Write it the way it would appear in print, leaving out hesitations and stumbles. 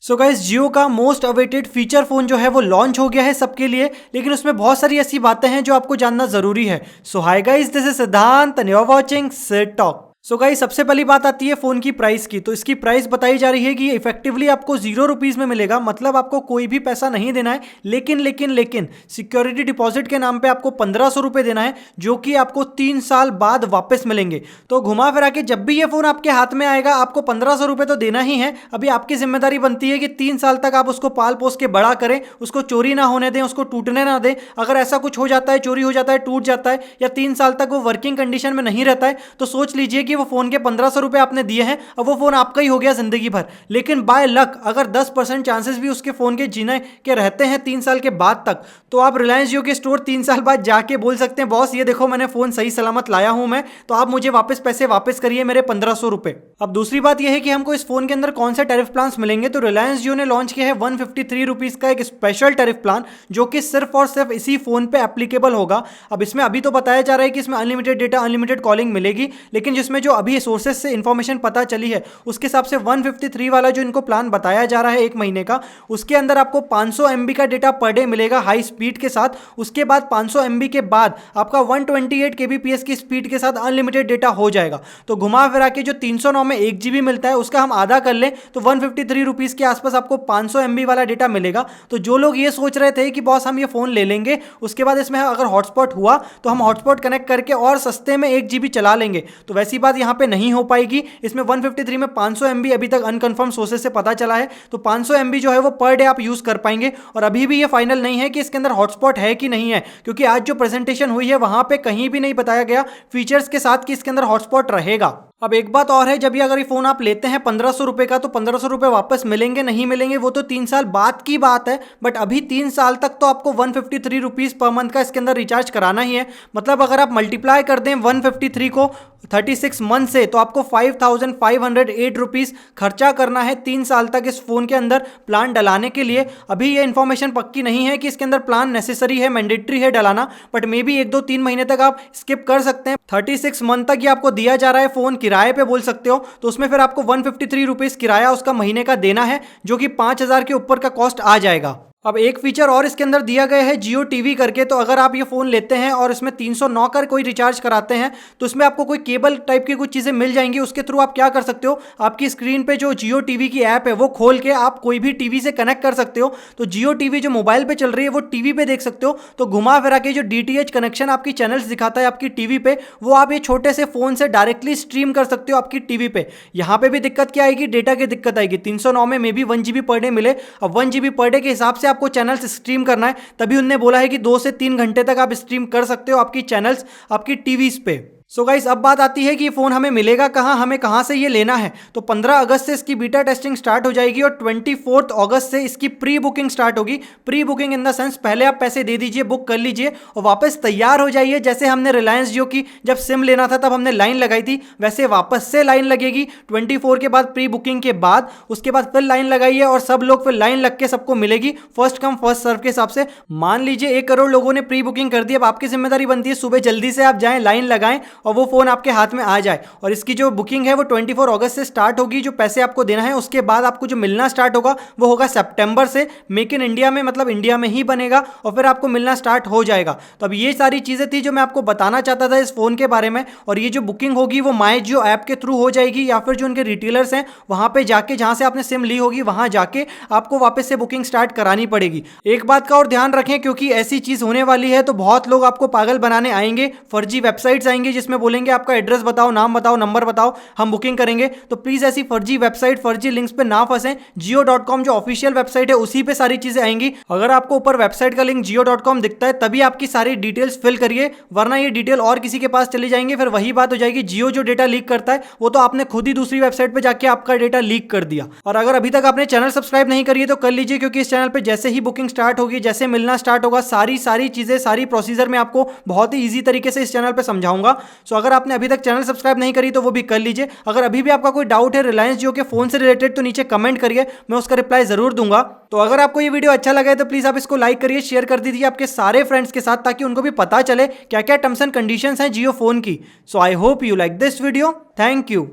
So guys, जियो का most awaited feature phone जो है वो लॉन्च हो गया है सबके लिए, लेकिन उसमें बहुत सारी ऐसी बातें हैं जो आपको जानना जरूरी है। So hi guys, this is Siddhant and you are watching Sid talk. So guys, सबसे पहली बात आती है फोन की प्राइस की। तो इसकी प्राइस बताई जा रही है कि इफेक्टिवली आपको 0 रुपीज में मिलेगा, मतलब आपको कोई भी पैसा नहीं देना है। लेकिन सिक्योरिटी डिपॉजिट के नाम पे आपको 1500 रुपए देना है, जो कि आपको 3 साल बाद वापस मिलेंगे। तो घुमा फिरा के जब भी ये फोन आपके हाथ में आएगा आपको 1500 रुपए तो देना ही है। अभी आपकी जिम्मेदारी बनती है कि 3 साल तक आप उसको पाल पोस के बड़ा करें, उसको चोरी ना होने दें, उसको टूटने ना दें। अगर ऐसा कुछ हो जाता है, चोरी हो जाता है, टूट जाता है, या 3 साल तक वो वर्किंग कंडीशन में नहीं रहता है, तो सोच लीजिए कि वो फोन के 1500 रुपए आपने दिए हैं, अब वो फोन आपका ही हो गया जिंदगी भर। लेकिन बाय लक अगर 10% चांसेस भी उसके फोन के जीने के रहते हैं 3 साल के बाद तक, तो आप रिलायंस जियो के स्टोर 3 साल बाद जाके बोल सकते हैं, बॉस ये देखो मैंने फोन सही सलामत लाया हूं मैं, तो आप मुझे पैसे वापस करिए मेरे 1500 रुपए। अब दूसरी बात यह है कि हमको इस फोन के अंदर कौन से टैरिफ प्लान मिलेंगे। तो रिलायंस जियो ने लॉन्च किया है 153 रुपीज का एक स्पेशल टैरिफ प्लान, जो कि सिर्फ और सिर्फ इसी फोन पे एप्लीकेबल होगा। अब इसमें अभी तो बताया जा रहा है कि इसमें अनलिमिटेड डेटा, अनलिमिटेड कॉलिंग मिलेगी, लेकिन जिसमें जो अभी सोर्सेस से इंफॉर्मेशन पता चली है उसके हिसाब से 153 वाला जो इनको प्लान बताया जा रहा है 1 महीने का, उसके अंदर आपको 500 MB का डेटा पर डे मिलेगा हाई स्पीड के साथ। उसके बाद 500 MB के बाद आपका 128 kbps की स्पीड के साथ अनलिमिटेड डेटा हो जाएगा। तो घुमा फिरा के जो 309 में 1 GB मिलता है उसका हम आधा कर लें तो 153 रुपीज के आसपास आपको 500 MB वाला डेटा मिलेगा। तो जो लोग ये सोच रहे थे कि बॉस हम ये फोन ले लेंगे, उसके बाद इसमें अगर हॉटस्पॉट हुआ तो हम हॉटस्पॉट कनेक्ट करके और सस्ते में 1 GB चला लेंगे, तो वैसी बात यहां पे नहीं हो पाएगी। इसमें 153 में 500 MB अभी तक अनकंफर्म सोर्सेस से पता चला है, तो 500 MB जो है वो पर डे आप यूज कर पाएंगे। और अभी भी ये फाइनल नहीं है कि इसके अंदर हॉटस्पॉट है कि नहीं है, क्योंकि आज जो प्रेजेंटेशन हुई है वहां पे कहीं भी नहीं बताया गया फीचर्स के साथ कि इसके अंदर हॉटस्पॉट रहेगा। अब एक बात और है, जब ये अगर ये फोन आप लेते हैं 1500 रुपए का, तो 1500 रुपए वापस मिलेंगे नहीं मिलेंगे वो तो 3 साल बाद की बात है। बट अभी 3 साल तक तो आपको 153 रुपीज पर मंथ का इसके अंदर रिचार्ज कराना ही है। मतलब अगर आप मल्टीप्लाई कर दें 153 को 36 मंथ से, तो आपको 5508 रुपीज खर्चा करना है 3 साल तक इस फोन के अंदर प्लान डलाने के लिए। अभी ये इन्फॉर्मेशन पक्की नहीं है कि इसके अंदर प्लान नेसेसरी है, मैंडेटरी है डलाना, बट मे बी 1-2-3 महीने तक आप स्किप कर सकते हैं। 36 मंथ तक ये आपको दिया जा रहा है फोन, किराए पे बोल सकते हो, तो उसमें फिर आपको 153 रुपीज किराया उसका महीने का देना है, जो कि 5000 के ऊपर का कॉस्ट आ जाएगा। अब एक फीचर और इसके अंदर दिया गया है जियो टीवी करके। तो अगर आप ये फोन लेते हैं और इसमें 309 का कोई रिचार्ज कराते हैं, तो इसमें आपको कोई केबल टाइप की कुछ चीजें मिल जाएंगी। उसके थ्रू आप क्या कर सकते हो, आपकी स्क्रीन पे जो जियो टीवी की ऐप है वो खोल के आप कोई भी टीवी से कनेक्ट कर सकते हो। तो जियो टीवी जो मोबाइल पे चल रही है वो टीवी पे देख सकते हो। तो घुमा फिरा के जो DTH कनेक्शन आपकी चैनल्स दिखाता है आपकी टीवी पे, वो आप ये छोटे से फोन से डायरेक्टली स्ट्रीम कर सकते हो आपकी टीवी पे। यहाँ पे भी दिक्कत क्या आएगी, डेटा की दिक्कत आएगी। 309 में may be 1 GB per day मिले। अब 1 GB पर डे के हिसाब से आपको चैनल्स स्ट्रीम करना है, तभी उन्होंने बोला है कि 2 से 3 घंटे तक आप स्ट्रीम कर सकते हो आपकी चैनल्स आपकी टीवीज पे। सो गाइस, अब बात आती है कि ये फोन हमें मिलेगा कहां, हमें कहां से ये लेना है। तो 15 अगस्त से इसकी बीटा टेस्टिंग स्टार्ट हो जाएगी और 24 अगस्त से इसकी प्री बुकिंग स्टार्ट होगी। Pre booking in the sense पहले आप पैसे दे दीजिए, बुक कर लीजिए और वापस तैयार हो जाइए। जैसे हमने रिलायंस जियो की जब सिम लेना था तब हमने लाइन लगाई थी, वैसे वापस से लाइन लगेगी 24 के बाद प्री बुकिंग के बाद। उसके बाद फिर लाइन लगाइए और सब लोग फिर लाइन लग के सबको मिलेगी फर्स्ट कम फर्स्ट सर्व के हिसाब से। मान लीजिए 1 करोड़ लोगों ने प्री बुकिंग कर दी, अब आपकी जिम्मेदारी बनती है सुबह जल्दी से आप जाएं, लाइन लगाएं और वो फोन आपके हाथ में आ जाए। और इसकी जो बुकिंग है वो 24 अगस्त से स्टार्ट होगी। जो पैसे आपको देना है उसके बाद आपको जो मिलना स्टार्ट होगा वो होगा सितंबर से। मेक इन इंडिया में, मतलब इंडिया में ही बनेगा और फिर आपको मिलना स्टार्ट हो जाएगा। तो अब ये सारी चीजें थी जो मैं आपको बताना चाहता था इस फोन के बारे में। और ये जो बुकिंग होगी वो माई जियो ऐप के थ्रू हो जाएगी, या फिर जो उनके रिटेलर्स हैं वहां पे जाके, जहां से आपने सिम ली होगी वहां जाके आपको वापस से बुकिंग स्टार्ट करानी पड़ेगी। एक बात का और ध्यान रखें, क्योंकि ऐसी चीज होने वाली है तो बहुत लोग आपको पागल बनाने आएंगे। फर्जी वेबसाइट्स आएंगे जिसमें बोलेंगे आपका एड्रेस बताओ, नाम बताओ, नंबर बताओ, हम बुकिंग करेंगे। तो प्लीज ऐसी फर्जी वेबसाइट, फर्जी लिंक्स पे ना फंसें। जियो.com जो ऑफिशियल वेबसाइट है उसी पे सारी चीजें आएंगी। अगर आपको ऊपर वेबसाइट का लिंक जियो.com दिखता है तभी आपकी सारी डिटेल्स फिल करिए, वरना ये डिटेल और किसी के पास चली जाएंगे। फिर वही बात हो जाएगी, जियो जो डेटा लीक करता है वो तो आपने खुद ही दूसरी वेबसाइट पे जाके आपका डेटा लीक कर दिया। और अगर अभी तक आपने चैनल सब्सक्राइब नहीं करी है तो कर लीजिए, क्योंकि इस चैनल पे जैसे ही बुकिंग स्टार्ट होगी, जैसे मिलना स्टार्ट होगा, सारी चीजें, सारी प्रोसीजर में आपको बहुत ही ईजी तरीके से इस चैनल पे समझाऊंगा। सो अगर आपने अभी तक चैनल सब्सक्राइब नहीं करी तो वो भी कर लीजिए। अगर अभी भी आपका कोई डाउट है रिलायंस जियो के फोन से रिलेटेड तो नीचे कमेंट करिए, मैं उसका रिप्लाई जरूर दूंगा। तो अगर आपको ये वीडियो अच्छा लगा है तो प्लीज आप इसको लाइक करिए, शेयर कर दीजिए आपके सारे फ्रेंड्स के साथ, ताकि उनको भी पता चले क्या क्या टर्म्स एंड कंडीशंस हैं जियो फोन की। So I hope you like this video. Thank you.